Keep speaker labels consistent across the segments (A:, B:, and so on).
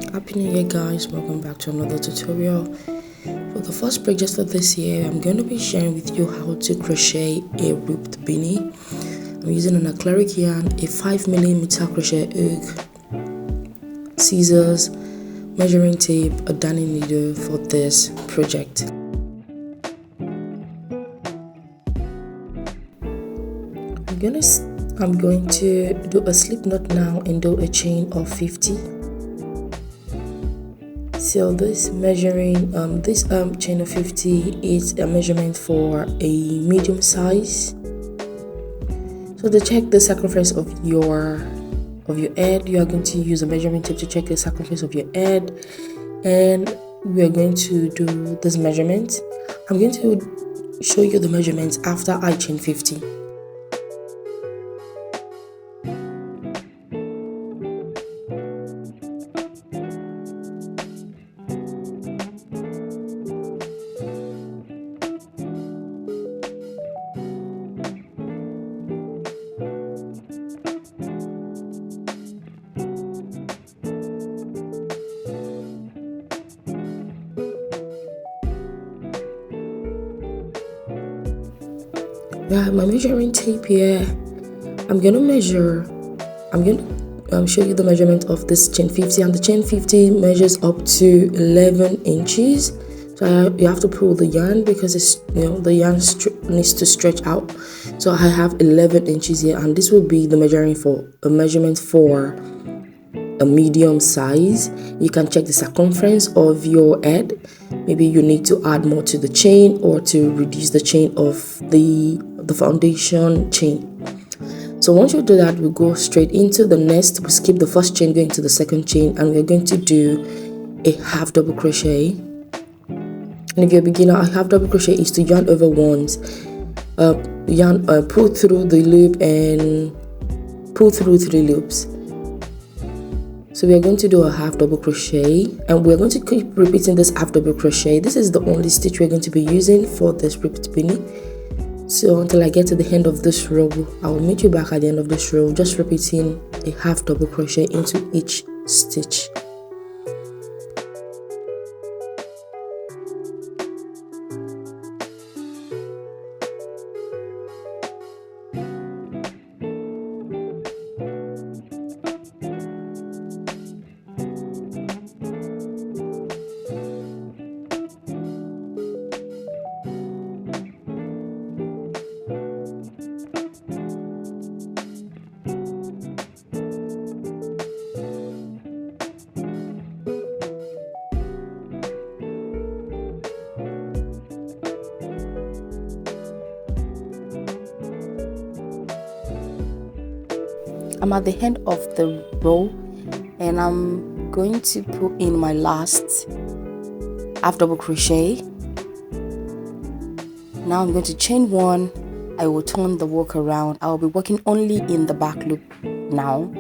A: Happy New Year guys, welcome back to another tutorial. For the first project for this year, I'm going to be sharing with you how to crochet a ribbed beanie. I'm using an acrylic yarn, a 5mm crochet hook, scissors, measuring tape, a darning needle for this project. I'm going to do a slip knot now and do a chain of 50. So this chain of 50 is a measurement for a medium size. So to check the circumference of your head, you are going to use a measuring tape to check the circumference of your head, and we are going to do this measurement. I'm going to show you the measurements after I chain 50. Yeah, my measuring tape here. I'm going to show you the measurement of this chain 50, and the chain 50 measures up to 11 inches. So you have to pull the yarn because the yarn needs to stretch out. So I have 11 inches here, and this will be the measurement for a medium size. You can check the circumference of your head. Maybe you need to add more to the chain or to reduce the chain of the foundation chain. So once you do that, we go straight into the next. We skip the first chain, go into the second chain, and we're going to do a half double crochet. And if you're a beginner, a half double crochet is to yarn over once, pull through the loop and pull through 3 loops. So we are going to do a half double crochet, and we're going to keep repeating this half double crochet. This is the only stitch we're going to be using for this ribbed beanie. So until I get to the end of this row, I will meet you back at the end of this row, just repeating a half double crochet into each stitch. I'm at the end of the row, and I'm going to put in my last half double crochet. Now I'm going to chain 1. I will turn the work around. I will be working only in the back loop now,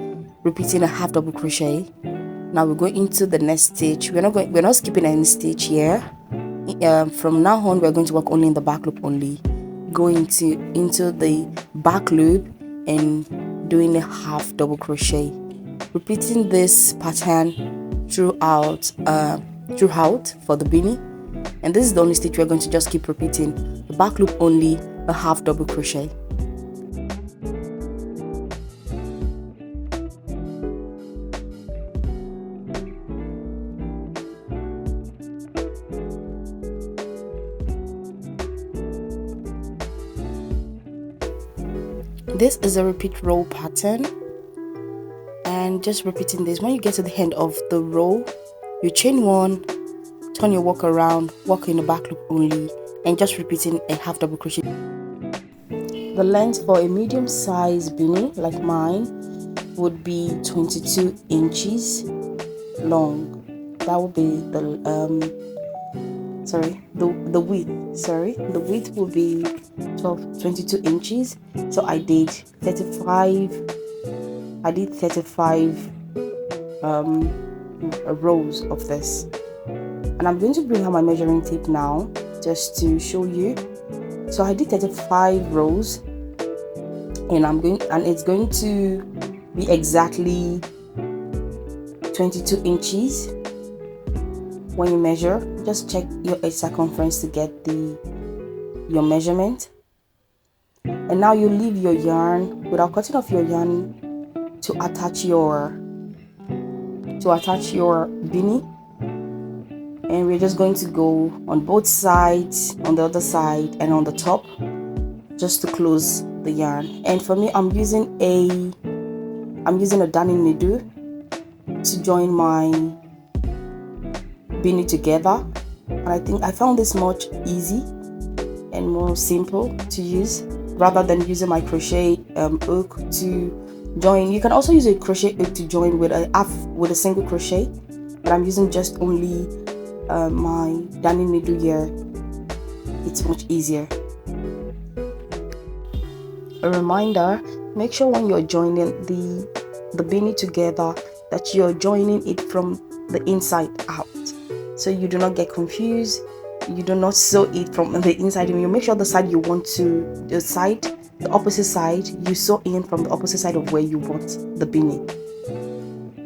A: repeating a half double crochet. Now we go into the next stitch. We're not skipping any stitch here. From now on, we're going to work only in the back loop only. Going into the back loop and doing a half double crochet, repeating this pattern throughout for the beanie. And this is the only stitch we're going to just keep repeating, the back loop only, a half double crochet. This is a repeat row pattern, and just repeating this. When you get to the end of the row, you chain 1, turn your work around, work in the back loop only, and just repeating a half double crochet. The length for a medium size beanie like mine would be 22 inches long. That would be the width will be 22 inches. So I did 35 rows of this, and I'm going to bring out my measuring tape now just to show you. So I did 35 rows, and it's going to be exactly 22 inches. When you measure, just check your edge circumference to get your measurement. And now you leave your yarn without cutting off your yarn to attach your beanie. And we're just going to go on both sides, on the other side and on the top, just to close the yarn. And for me, I'm using a darning needle to join my beanie together. And I think I found this much easy and more simple to use rather than using my crochet hook to join. You can also use a crochet hook to join with a single crochet, but I'm using just only my darning needle here. It's much easier. A reminder, make sure when you're joining the beanie together that you're joining it from the inside out, so you do not get confused. You do not sew it from the inside. You make sure the side you want to, the opposite side, you sew in from the opposite side of where you want the beanie.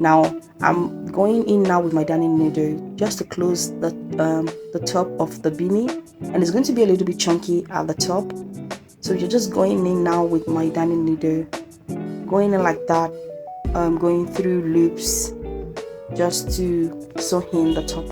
A: Now I'm going in now with my darning needle just to close the top of the beanie, and it's going to be a little bit chunky at the top. So you're just going in now with my darning needle, going in like that, going through loops just to sew in the top.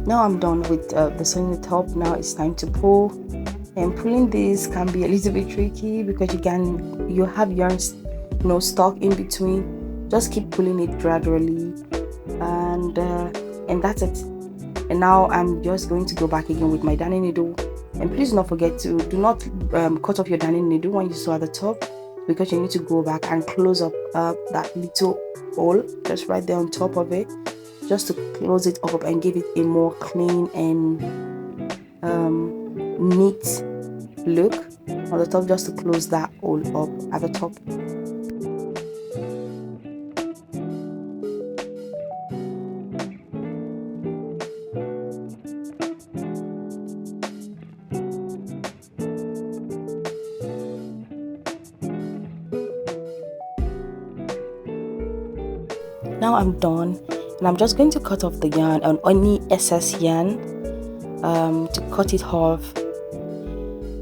A: Now I'm done with the sewing the top. Now it's time to pull, and pulling this can be a little bit tricky because you have yarns stuck in between. Just keep pulling it gradually, and that's it. And now I'm just going to go back again with my darning needle, and please do not forget to cut off your darning needle when you sew at the top, because you need to go back and close up that little hole just right there on top of it, just to close it up and give it a more clean and neat look on the top, just to close that hole up at the top. Now I'm done, and I'm just going to cut off the yarn on any excess yarn to cut it off.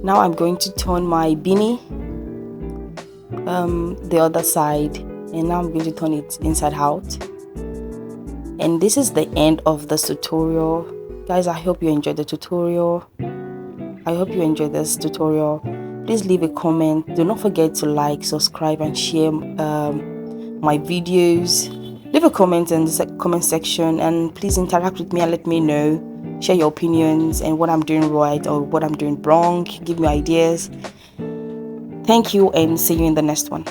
A: Now I'm going to turn my beanie the other side, and now I'm going to turn it inside out. And this is the end of this tutorial, guys. I hope you enjoyed the tutorial. I hope you enjoyed this tutorial. Please leave a comment. Do not forget to like, subscribe and share my videos. Leave a comment in the comment section, and please interact with me and let me know. Share your opinions and what I'm doing right or what I'm doing wrong. Give me ideas. Thank you, and see you in the next one.